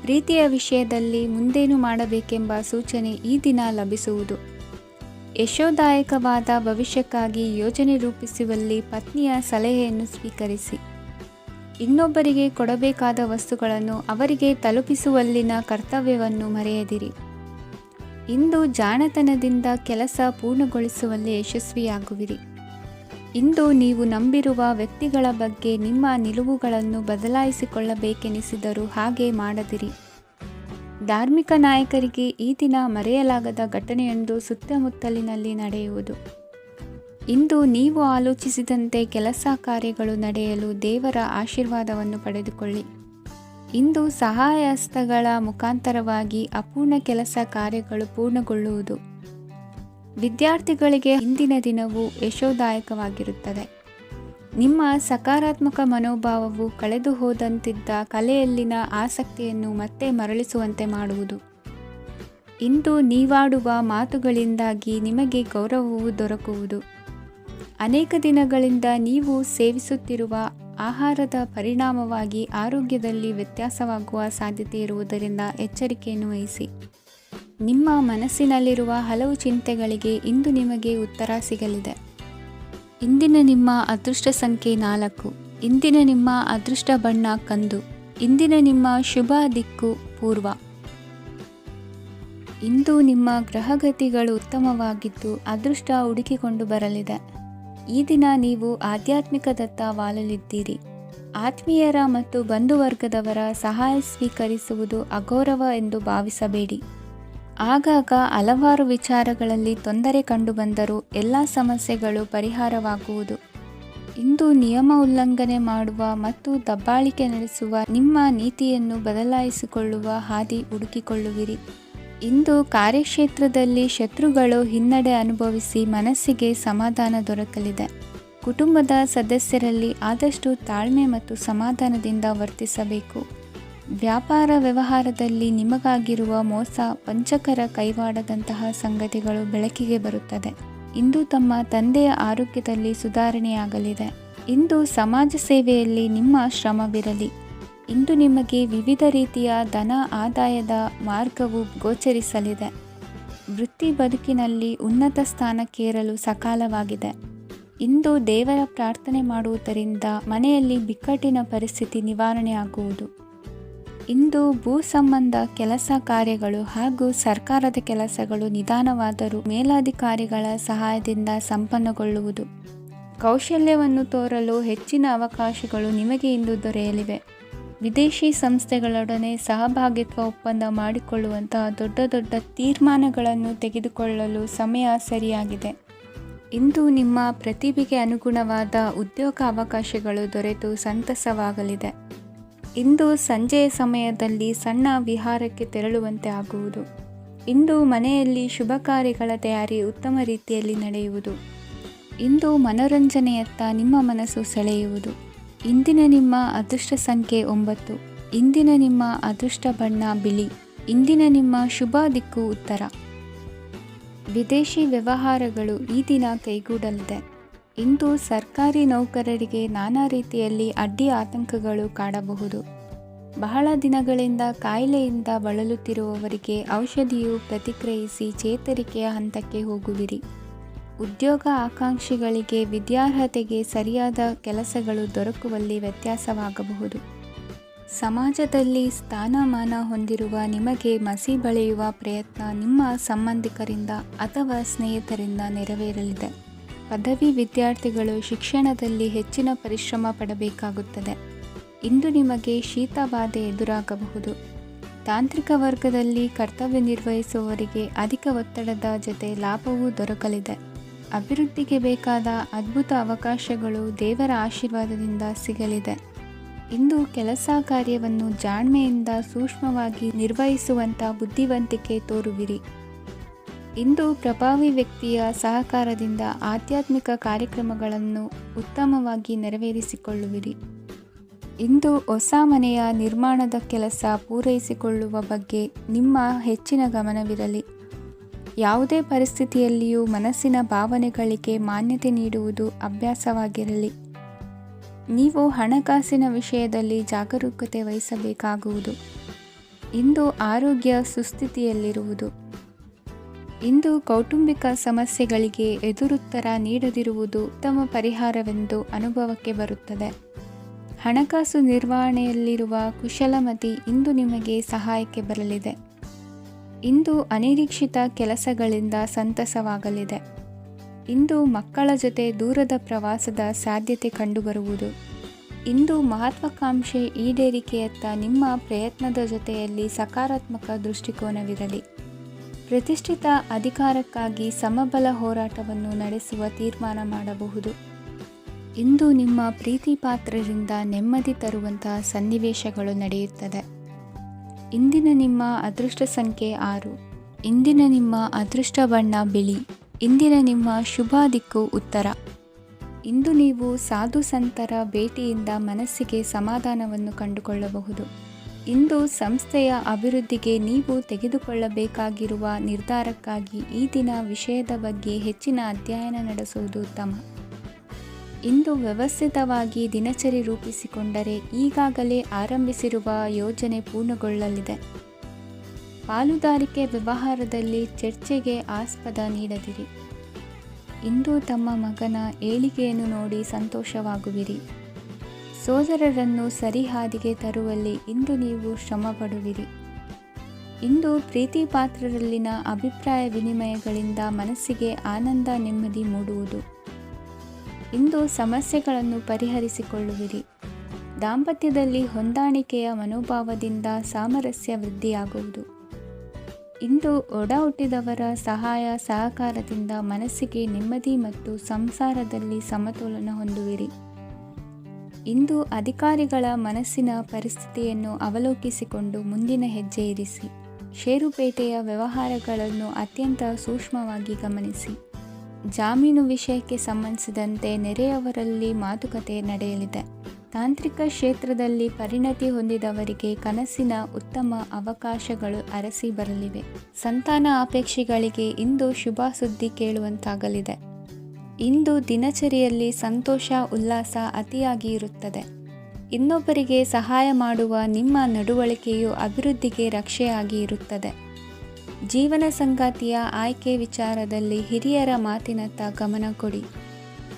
ಪ್ರೀತಿಯ ವಿಷಯದಲ್ಲಿ ಮುಂದೇನು ಮಾಡಬೇಕೆಂಬ ಸೂಚನೆ ಈ ದಿನ ಲಭಿಸುವುದು. ಯಶೋದಾಯಕವಾದ ಭವಿಷ್ಯಕ್ಕಾಗಿ ಯೋಜನೆ ರೂಪಿಸುವಲ್ಲಿ ಪತ್ನಿಯ ಸಲಹೆಯನ್ನು ಸ್ವೀಕರಿಸಿ. ಇನ್ನೊಬ್ಬರಿಗೆ ಕೊಡಬೇಕಾದ ವಸ್ತುಗಳನ್ನು ಅವರಿಗೆ ತಲುಪಿಸುವಲ್ಲಿನ ಕರ್ತವ್ಯವನ್ನು ಮರೆಯದಿರಿ. ಇಂದು ಜಾಣತನದಿಂದ ಕೆಲಸ ಪೂರ್ಣಗೊಳಿಸುವಲ್ಲಿ ಯಶಸ್ವಿಯಾಗುವಿರಿ. ಇಂದು ನೀವು ನಂಬಿರುವ ವ್ಯಕ್ತಿಗಳ ಬಗ್ಗೆ ನಿಮ್ಮ ನಿಲುವುಗಳನ್ನು ಬದಲಾಯಿಸಿಕೊಳ್ಳಬೇಕೆನಿಸಿದರೂ ಹಾಗೆ ಮಾಡದಿರಿ. ಧಾರ್ಮಿಕ ನಾಯಕರಿಗೆ ಈ ದಿನ ಮರೆಯಲಾಗದ ಘಟನೆಯೊಂದು ಸುತ್ತಮುತ್ತಲಿನಲ್ಲಿ ನಡೆಯುವುದು. ಇಂದು ನೀವು ಆಲೋಚಿಸಿದಂತೆ ಕೆಲಸ ಕಾರ್ಯಗಳು ನಡೆಯಲು ದೇವರ ಆಶೀರ್ವಾದವನ್ನು ಪಡೆದುಕೊಳ್ಳಿ. ಇಂದು ಸಹಾಯ ಹಸ್ತಗಳ ಮುಖಾಂತರವಾಗಿ ಅಪೂರ್ಣ ಕೆಲಸ ಕಾರ್ಯಗಳು ಪೂರ್ಣಗೊಳ್ಳುವುದು. ವಿದ್ಯಾರ್ಥಿಗಳಿಗೆ ಇಂದಿನ ದಿನವು ಯಶೋದಾಯಕವಾಗಿರುತ್ತದೆ. ನಿಮ್ಮ ಸಕಾರಾತ್ಮಕ ಮನೋಭಾವವು ಕಳೆದು ಹೋದಂತಿದ್ದ ಕಲೆಯಲ್ಲಿನ ಆಸಕ್ತಿಯನ್ನು ಮತ್ತೆ ಮರಳಿಸುವಂತೆ ಮಾಡುವುದು. ಇಂದು ನೀವಾಡುವ ಮಾತುಗಳಿಂದಾಗಿ ನಿಮಗೆ ಗೌರವವು ದೊರಕುವುದು. ಅನೇಕ ದಿನಗಳಿಂದ ನೀವು ಸೇವಿಸುತ್ತಿರುವ ಆಹಾರದ ಪರಿಣಾಮವಾಗಿ ಆರೋಗ್ಯದಲ್ಲಿ ವ್ಯತ್ಯಾಸವಾಗುವ ಸಾಧ್ಯತೆ ಇರುವುದರಿಂದ ಎಚ್ಚರಿಕೆಯನ್ನು ವಹಿಸಿ. ನಿಮ್ಮ ಮನಸ್ಸಿನಲ್ಲಿರುವ ಹಲವು ಚಿಂತೆಗಳಿಗೆ ಇಂದು ನಿಮಗೆ ಉತ್ತರ ಸಿಗಲಿದೆ. ಇಂದಿನ ನಿಮ್ಮ ಅದೃಷ್ಟ ಸಂಖ್ಯೆ 4. ಇಂದಿನ ನಿಮ್ಮ ಅದೃಷ್ಟ ಬಣ್ಣ ಕಂದು. ಇಂದಿನ ನಿಮ್ಮ ಶುಭ ದಿಕ್ಕು ಪೂರ್ವ. ಇಂದು ನಿಮ್ಮ ಗ್ರಹಗತಿಗಳು ಉತ್ತಮವಾಗಿದ್ದು ಅದೃಷ್ಟ ಹುಡುಕಿಕೊಂಡು ಬರಲಿದೆ. ಈ ದಿನ ನೀವು ಆಧ್ಯಾತ್ಮಿಕದತ್ತ ವಾಲಲಿದ್ದೀರಿ. ಆತ್ಮೀಯರ ಮತ್ತು ಬಂಧುವರ್ಗದವರ ಸಹಾಯ ಸ್ವೀಕರಿಸುವುದು ಅಗೌರವ ಎಂದು ಭಾವಿಸಬೇಡಿ. ಆಗಾಗ ಹಲವಾರು ವಿಚಾರಗಳಲ್ಲಿ ತೊಂದರೆ ಕಂಡುಬಂದರೂ ಎಲ್ಲ ಸಮಸ್ಯೆಗಳು ಪರಿಹಾರವಾಗುವುದು. ಇಂದು ನಿಯಮ ಉಲ್ಲಂಘನೆ ಮಾಡುವ ಮತ್ತು ದಬ್ಬಾಳಿಕೆ ನಡೆಸುವ ನಿಮ್ಮ ನೀತಿಯನ್ನು ಬದಲಾಯಿಸಿಕೊಳ್ಳುವ ಹಾದಿ ಹುಡುಕಿಕೊಳ್ಳುವಿರಿ. ಇಂದು ಕಾರ್ಯಕ್ಷೇತ್ರದಲ್ಲಿ ಶತ್ರುಗಳು ಹಿನ್ನಡೆ ಅನುಭವಿಸಿ ಮನಸ್ಸಿಗೆ ಸಮಾಧಾನ ದೊರಕಲಿದೆ. ಕುಟುಂಬದ ಸದಸ್ಯರಲ್ಲಿ ಆದಷ್ಟು ತಾಳ್ಮೆ ಮತ್ತು ಸಮಾಧಾನದಿಂದ ವರ್ತಿಸಬೇಕು. ವ್ಯಾಪಾರ ವ್ಯವಹಾರದಲ್ಲಿ ನಿಮಗಾಗಿರುವ ಮೋಸ, ವಂಚಕರ ಕೈವಾಡದಂತಹ ಸಂಗತಿಗಳು ಬೆಳಕಿಗೆ ಬರುತ್ತದೆ. ಇಂದು ತಮ್ಮ ತಂದೆಯ ಆರೋಗ್ಯದಲ್ಲಿ ಸುಧಾರಣೆಯಾಗಲಿದೆ. ಇಂದು ಸಮಾಜ ಸೇವೆಯಲ್ಲಿ ನಿಮ್ಮ ಶ್ರಮವಿರಲಿ. ಇಂದು ನಿಮಗೆ ವಿವಿಧ ರೀತಿಯ ಧನ ಆದಾಯದ ಮಾರ್ಗವು ಗೋಚರಿಸಲಿದೆ. ವೃತ್ತಿ ಬದುಕಿನಲ್ಲಿ ಉನ್ನತ ಸ್ಥಾನಕ್ಕೇರಲು ಸಕಾಲವಾಗಿದೆ. ಇಂದು ದೇವರ ಪ್ರಾರ್ಥನೆ ಮಾಡುವುದರಿಂದ ಮನೆಯಲ್ಲಿ ಬಿಕ್ಕಟ್ಟಿನ ಪರಿಸ್ಥಿತಿ ನಿವಾರಣೆಯಾಗುವುದು. ಇಂದು ಭೂ ಸಂಬಂಧ ಕೆಲಸ ಕಾರ್ಯಗಳು ಹಾಗೂ ಸರ್ಕಾರದ ಕೆಲಸಗಳು ನಿಧಾನವಾದರೂ ಮೇಲಾಧಿಕಾರಿಗಳ ಸಹಾಯದಿಂದ ಸಂಪನ್ನಗೊಳ್ಳುವುದು. ಕೌಶಲ್ಯವನ್ನು ತೋರಲು ಹೆಚ್ಚಿನ ಅವಕಾಶಗಳು ನಿಮಗೆ ಇಂದು ದೊರೆಯಲಿವೆ. ವಿದೇಶಿ ಸಂಸ್ಥೆಗಳೊಡನೆ ಸಹಭಾಗಿತ್ವ ಒಪ್ಪಂದ ಮಾಡಿಕೊಳ್ಳುವಂತಹ ದೊಡ್ಡ ದೊಡ್ಡ ತೀರ್ಮಾನಗಳನ್ನು ತೆಗೆದುಕೊಳ್ಳಲು ಸಮಯ ಸರಿಯಾಗಿದೆ. ಇಂದು ನಿಮ್ಮ ಪ್ರತಿಭೆಗೆ ಅನುಗುಣವಾದ ಉದ್ಯೋಗ ಅವಕಾಶಗಳು ದೊರೆತು ಸಂತಸವಾಗಲಿದೆ. ಇಂದು ಸಂಜೆಯ ಸಮಯದಲ್ಲಿ ಸಣ್ಣ ವಿಹಾರಕ್ಕೆ ತೆರಳುವಂತೆ ಆಗುವುದು. ಇಂದು ಮನೆಯಲ್ಲಿ ಶುಭ ಕಾರ್ಯಗಳ ತಯಾರಿ ಉತ್ತಮ ರೀತಿಯಲ್ಲಿ ನಡೆಯುವುದು. ಇಂದು ಮನೋರಂಜನೆಯತ್ತ ನಿಮ್ಮ ಮನಸ್ಸು ಸೆಳೆಯುವುದು. ಇಂದಿನ ನಿಮ್ಮ ಅದೃಷ್ಟ ಸಂಖ್ಯೆ 9. ಇಂದಿನ ನಿಮ್ಮ ಅದೃಷ್ಟ ಬಣ್ಣ ಬಿಳಿ. ಇಂದಿನ ನಿಮ್ಮ ಶುಭ ದಿಕ್ಕು ಉತ್ತರ. ವಿದೇಶಿ ವ್ಯವಹಾರಗಳು ಈ ದಿನ ಕೈಗೂಡಲಿದೆ. ಇಂದು ಸರ್ಕಾರಿ ನೌಕರರಿಗೆ ನಾನಾ ರೀತಿಯಲ್ಲಿ ಅಡ್ಡಿ ಆತಂಕಗಳು ಕಾಡಬಹುದು. ಬಹಳ ದಿನಗಳಿಂದ ಕಾಯಿಲೆಯಿಂದ ಬಳಲುತ್ತಿರುವವರಿಗೆ ಔಷಧಿಯು ಪ್ರತಿಕ್ರಿಯಿಸಿ ಚೇತರಿಕೆಯ ಹಂತಕ್ಕೆ ಹೋಗುವಿರಿ. ಉದ್ಯೋಗ ಆಕಾಂಕ್ಷಿಗಳಿಗೆ ವಿದ್ಯಾರ್ಹತೆಗೆ ಸರಿಯಾದ ಕೆಲಸಗಳು ದೊರಕುವಲ್ಲಿ ವ್ಯತ್ಯಾಸವಾಗಬಹುದು. ಸಮಾಜದಲ್ಲಿ ಸ್ಥಾನಮಾನ ಹೊಂದಿರುವ ನಿಮಗೆ ಮಸಿ ಬಳಿಯುವ ಪ್ರಯತ್ನ ನಿಮ್ಮ ಸಂಬಂಧಿಕರಿಂದ ಅಥವಾ ಸ್ನೇಹಿತರಿಂದ ನೆರವೇರಲಿದೆ. ಪದವಿ ವಿದ್ಯಾರ್ಥಿಗಳು ಶಿಕ್ಷಣದಲ್ಲಿ ಹೆಚ್ಚಿನ ಪರಿಶ್ರಮ ಪಡಬೇಕಾಗುತ್ತದೆ. ಇಂದು ನಿಮಗೆ ಶೀತಬಾಧೆ ಎದುರಾಗಬಹುದು. ತಾಂತ್ರಿಕ ವರ್ಗದಲ್ಲಿ ಕರ್ತವ್ಯ ನಿರ್ವಹಿಸುವವರಿಗೆ ಅಧಿಕ ಒತ್ತಡದ ಜೊತೆ ಲಾಭವೂ ದೊರಕಲಿದೆ. ಅಭಿವೃದ್ಧಿಗೆ ಬೇಕಾದ ಅದ್ಭುತ ಅವಕಾಶಗಳು ದೇವರ ಆಶೀರ್ವಾದದಿಂದ ಸಿಗಲಿದೆ. ಇಂದು ಕೆಲಸ ಕಾರ್ಯವನ್ನು ಜಾಣ್ಮೆಯಿಂದ ಸೂಕ್ಷ್ಮವಾಗಿ ನಿರ್ವಹಿಸುವಂಥ ಬುದ್ಧಿವಂತಿಕೆ ತೋರುವಿರಿ. ಇಂದು ಪ್ರಭಾವಿ ವ್ಯಕ್ತಿಯ ಸಹಕಾರದಿಂದ ಆಧ್ಯಾತ್ಮಿಕ ಕಾರ್ಯಕ್ರಮಗಳನ್ನು ಉತ್ತಮವಾಗಿ ನೆರವೇರಿಸಿಕೊಳ್ಳುವಿರಿ. ಇಂದು ಹೊಸ ಮನೆಯ ನಿರ್ಮಾಣದ ಕೆಲಸ ಪೂರೈಸಿಕೊಳ್ಳುವ ಬಗ್ಗೆ ನಿಮ್ಮ ಹೆಚ್ಚಿನ ಗಮನವಿರಲಿ. ಯಾವುದೇ ಪರಿಸ್ಥಿತಿಯಲ್ಲಿಯೂ ಮನಸ್ಸಿನ ಭಾವನೆಗಳಿಗೆ ಮಾನ್ಯತೆ ನೀಡುವುದು ಅಭ್ಯಾಸವಾಗಿರಲಿ. ನೀವು ಹಣಕಾಸಿನ ವಿಷಯದಲ್ಲಿ ಜಾಗರೂಕತೆ ವಹಿಸಬೇಕಾಗುವುದು. ಇಂದು ಆರೋಗ್ಯ ಸುಸ್ಥಿತಿಯಲ್ಲಿರುವುದು. ಇಂದು ಕೌಟುಂಬಿಕ ಸಮಸ್ಯೆಗಳಿಗೆ ಎದುರುತ್ತರ ನೀಡದಿರುವುದು ಉತ್ತಮ ಪರಿಹಾರವೆಂದು ಅನುಭವಕ್ಕೆ ಬರುತ್ತದೆ. ಹಣಕಾಸು ನಿರ್ವಹಣೆಯಲ್ಲಿರುವ ಕುಶಲಮತಿ ಇಂದು ನಿಮಗೆ ಸಹಾಯಕ್ಕೆ ಬರಲಿದೆ. ಇಂದು ಅನಿರೀಕ್ಷಿತ ಕೆಲಸಗಳಿಂದ ಸಂತಸವಾಗಲಿದೆ. ಇಂದು ಮಕ್ಕಳ ಜೊತೆ ದೂರದ ಪ್ರವಾಸದ ಸಾಧ್ಯತೆ ಕಂಡುಬರುವುದು. ಇಂದು ಮಹತ್ವಾಕಾಂಕ್ಷೆ ಈಡೇರಿಕೆಯತ್ತ ನಿಮ್ಮ ಪ್ರಯತ್ನದ ಜೊತೆಯಲ್ಲಿ ಸಕಾರಾತ್ಮಕ ದೃಷ್ಟಿಕೋನವಿರಲಿ. ಪ್ರತಿಷ್ಠಿತ ಅಧಿಕಾರಕ್ಕಾಗಿ ಸಮಬಲ ಹೋರಾಟವನ್ನು ನಡೆಸುವ ತೀರ್ಮಾನ ಮಾಡಬಹುದು. ಇಂದು ನಿಮ್ಮ ಪ್ರೀತಿ ಪಾತ್ರರಿಂದ ನೆಮ್ಮದಿ ತರುವಂತಹ ಸನ್ನಿವೇಶಗಳು ನಡೆಯುತ್ತದೆ. ಇಂದಿನ ನಿಮ್ಮ ಅದೃಷ್ಟ ಸಂಖ್ಯೆ 6. ಇಂದಿನ ನಿಮ್ಮ ಅದೃಷ್ಟ ಬಣ್ಣ ಬಿಳಿ. ಇಂದಿನ ನಿಮ್ಮ ಶುಭ ದಿಕ್ಕು ಉತ್ತರ. ಇಂದು ನೀವು ಸಾಧು ಸಂತರ ಭೇಟಿಯಿಂದ ಮನಸ್ಸಿಗೆ ಸಮಾಧಾನವನ್ನು ಕಂಡುಕೊಳ್ಳಬಹುದು. ಇಂದು ಸಂಸ್ಥೆಯ ಅಭಿವೃದ್ಧಿಗೆ ನೀವು ತೆಗೆದುಕೊಳ್ಳಬೇಕಾಗಿರುವ ನಿರ್ಧಾರಕ್ಕಾಗಿ ಈ ದಿನ ವಿಷಯದ ಬಗ್ಗೆ ಹೆಚ್ಚಿನ ಅಧ್ಯಯನ ನಡೆಸುವುದು ಉತ್ತಮ. ಇಂದು ವ್ಯವಸ್ಥಿತವಾಗಿ ದಿನಚರಿ ರೂಪಿಸಿಕೊಂಡರೆ ಈಗಾಗಲೇ ಆರಂಭಿಸಿರುವ ಯೋಜನೆ ಪೂರ್ಣಗೊಳ್ಳಲಿದೆ. ಪಾಲುದಾರಿಕೆ ವ್ಯವಹಾರದಲ್ಲಿ ಚರ್ಚೆಗೆ ಆಸ್ಪದ ನೀಡದಿರಿ. ಇಂದು ತಮ್ಮ ಮಗನ ಏಳಿಗೆಯನ್ನು ನೋಡಿ ಸಂತೋಷವಾಗುವಿರಿ. ಸೋದರರನ್ನು ಸರಿಹಾದಿಗೆ ತರುವಲ್ಲಿ ಇಂದು ನೀವು ಶ್ರಮಪಡುವಿರಿ. ಇಂದು ಪ್ರೀತಿ ಪಾತ್ರರಲ್ಲಿನ ಅಭಿಪ್ರಾಯ ವಿನಿಮಯಗಳಿಂದ ಮನಸ್ಸಿಗೆ ಆನಂದ ನೆಮ್ಮದಿ ಮೂಡುವುದು. ಇಂದು ಸಮಸ್ಯೆಗಳನ್ನು ಪರಿಹರಿಸಿಕೊಳ್ಳುವಿರಿ. ದಾಂಪತ್ಯದಲ್ಲಿ ಹೊಂದಾಣಿಕೆಯ ಮನೋಭಾವದಿಂದ ಸಾಮರಸ್ಯ ವೃದ್ಧಿಯಾಗುವುದು. ಇಂದು ಒಡ ಹುಟ್ಟಿದವರ ಸಹಾಯ ಸಹಕಾರದಿಂದ ಮನಸ್ಸಿಗೆ ನೆಮ್ಮದಿ ಮತ್ತು ಸಂಸಾರದಲ್ಲಿ ಸಮತೋಲನ ಹೊಂದುವಿರಿ. ಇಂದು ಅಧಿಕಾರಿಗಳ ಮನಸ್ಸಿನ ಪರಿಸ್ಥಿತಿಯನ್ನು ಅವಲೋಕಿಸಿಕೊಂಡು ಮುಂದಿನ ಹೆಜ್ಜೆ ಇರಿಸಿ. ಷೇರುಪೇಟೆಯ ವ್ಯವಹಾರಗಳನ್ನು ಅತ್ಯಂತ ಸೂಕ್ಷ್ಮವಾಗಿ ಗಮನಿಸಿ. ಜಾಮೀನು ವಿಷಯಕ್ಕೆ ಸಂಬಂಧಿಸಿದಂತೆ ನೆರೆಯವರಲ್ಲಿ ಮಾತುಕತೆ ನಡೆಯಲಿದೆ. ತಾಂತ್ರಿಕ ಕ್ಷೇತ್ರದಲ್ಲಿ ಪರಿಣತಿ ಹೊಂದಿದವರಿಗೆ ಕನಸಿನ ಉತ್ತಮ ಅವಕಾಶಗಳು ಅರಸಿ ಬರಲಿವೆ. ಸಂತಾನ ಅಪೇಕ್ಷೆಗಳಿಗೆ ಇಂದು ಶುಭ ಸುದ್ದಿ ಕೇಳುವಂತಾಗಲಿದೆ. ಇಂದು ದಿನಚರಿಯಲ್ಲಿ ಸಂತೋಷ ಉಲ್ಲಾಸ ಅತಿಯಾಗಿ ಇರುತ್ತದೆ. ಇನ್ನೊಬ್ಬರಿಗೆ ಸಹಾಯ ಮಾಡುವ ನಿಮ್ಮ ನಡವಳಿಕೆಯು ಅಭಿವೃದ್ಧಿಗೆ ರಕ್ಷೆಯಾಗಿ ಇರುತ್ತದೆ. ಜೀವನ ಸಂಗಾತಿಯ ಆಯ್ಕೆ ವಿಚಾರದಲ್ಲಿ ಹಿರಿಯರ ಮಾತಿನತ್ತ ಗಮನ ಕೊಡಿ.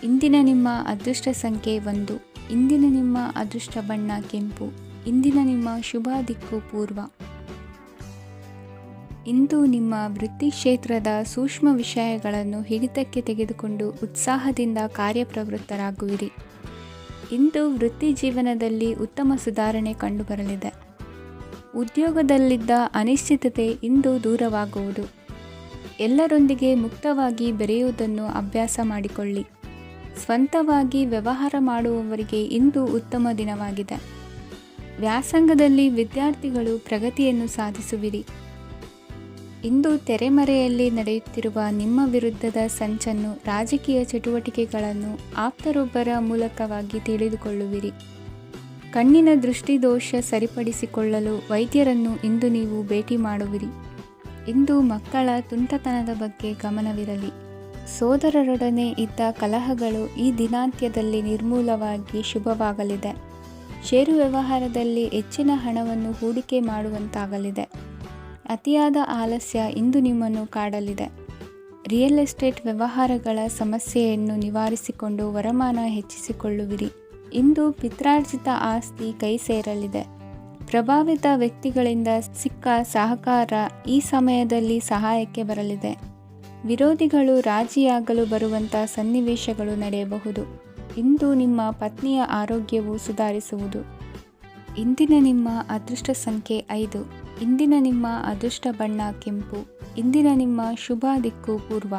ಇಂದಿನ ನಿಮ್ಮ ಅದೃಷ್ಟ ಸಂಖ್ಯೆ 1. ಇಂದಿನ ನಿಮ್ಮ ಅದೃಷ್ಟ ಬಣ್ಣ ಕೆಂಪು. ಇಂದಿನ ನಿಮ್ಮ ಶುಭ ದಿಕ್ಕು ಪೂರ್ವ. ಇಂದು ನಿಮ್ಮ ವೃತ್ತಿ ಕ್ಷೇತ್ರದ ಸೂಕ್ಷ್ಮ ವಿಷಯಗಳನ್ನು ಹಿಡಿತಕ್ಕೆ ತೆಗೆದುಕೊಂಡು ಉತ್ಸಾಹದಿಂದ ಕಾರ್ಯಪ್ರವೃತ್ತರಾಗುವಿರಿ. ಇಂದು ವೃತ್ತಿ ಜೀವನದಲ್ಲಿ ಉತ್ತಮ ಸುಧಾರಣೆ ಕಂಡುಬರಲಿದೆ. ಉದ್ಯೋಗದಲ್ಲಿದ್ದ ಅನಿಶ್ಚಿತತೆ ಇಂದು ದೂರವಾಗುವುದು. ಎಲ್ಲರೊಂದಿಗೆ ಮುಕ್ತವಾಗಿ ಬೆರೆಯುವುದನ್ನು ಅಭ್ಯಾಸ ಮಾಡಿಕೊಳ್ಳಿ. ಸ್ವಂತವಾಗಿ ವ್ಯವಹಾರ ಮಾಡುವವರಿಗೆ ಇಂದು ಉತ್ತಮ ದಿನವಾಗಿದೆ. ವ್ಯಾಸಂಗದಲ್ಲಿ ವಿದ್ಯಾರ್ಥಿಗಳು ಪ್ರಗತಿಯನ್ನು ಸಾಧಿಸುವಿರಿ. ಇಂದು ತೆರೆಮರೆಯಲ್ಲಿ ನಡೆಯುತ್ತಿರುವ ನಿಮ್ಮ ವಿರುದ್ಧದ ಸಂಚನ್ನು, ರಾಜಕೀಯ ಚಟುವಟಿಕೆಗಳನ್ನು ಆಪ್ತರೊಬ್ಬರ ಮೂಲಕವಾಗಿ ತಿಳಿದುಕೊಳ್ಳುವಿರಿ. ಕಣ್ಣಿನ ದೃಷ್ಟಿದೋಷ ಸರಿಪಡಿಸಿಕೊಳ್ಳಲು ವೈದ್ಯರನ್ನು ಇಂದು ನೀವು ಭೇಟಿ ಮಾಡುವಿರಿ. ಇಂದು ಮಕ್ಕಳ ತುಂಟತನದ ಬಗ್ಗೆ ಗಮನವಿರಲಿ. ಸೋದರರೊಡನೆ ಇದ್ದ ಕಲಹಗಳು ಈ ದಿನಾಂತ್ಯದಲ್ಲಿ ನಿರ್ಮೂಲವಾಗಿ ಶುಭವಾಗಲಿದೆ. ಷೇರು ವ್ಯವಹಾರದಲ್ಲಿ ಹೆಚ್ಚಿನ ಹಣವನ್ನು ಹೂಡಿಕೆ ಮಾಡುವಂತಾಗಲಿದೆ. ಅತಿಯಾದ ಆಲಸ್ಯ ಇಂದು ನಿಮ್ಮನ್ನು ಕಾಡಲಿದೆ. ರಿಯಲ್ ಎಸ್ಟೇಟ್ ವ್ಯವಹಾರಗಳ ಸಮಸ್ಯೆಯನ್ನು ನಿವಾರಿಸಿಕೊಂಡು ವರಮಾನ ಹೆಚ್ಚಿಸಿಕೊಳ್ಳುವಿರಿ. ಇಂದು ಪಿತ್ರಾರ್ಜಿತ ಆಸ್ತಿ ಕೈ ಸೇರಲಿದೆ. ಪ್ರಭಾವಿತ ವ್ಯಕ್ತಿಗಳಿಂದ ಸಿಕ್ಕ ಸಹಕಾರ ಈ ಸಮಯದಲ್ಲಿ ಸಹಾಯಕ್ಕೆ ಬರಲಿದೆ. ವಿರೋಧಿಗಳು ರಾಜಿಯಾಗಲು ಬರುವಂಥ ಸನ್ನಿವೇಶಗಳು ನಡೆಯಬಹುದು. ಇಂದು ನಿಮ್ಮ ಪತ್ನಿಯ ಆರೋಗ್ಯವು ಸುಧಾರಿಸುವುದು. ಇಂದಿನ ನಿಮ್ಮ ಅದೃಷ್ಟ ಸಂಖ್ಯೆ 5. ಇಂದಿನ ನಿಮ್ಮ ಅದೃಷ್ಟ ಬಣ್ಣ ಕೆಂಪು. ಇಂದಿನ ನಿಮ್ಮ ಶುಭ ದಿಕ್ಕು ಪೂರ್ವ.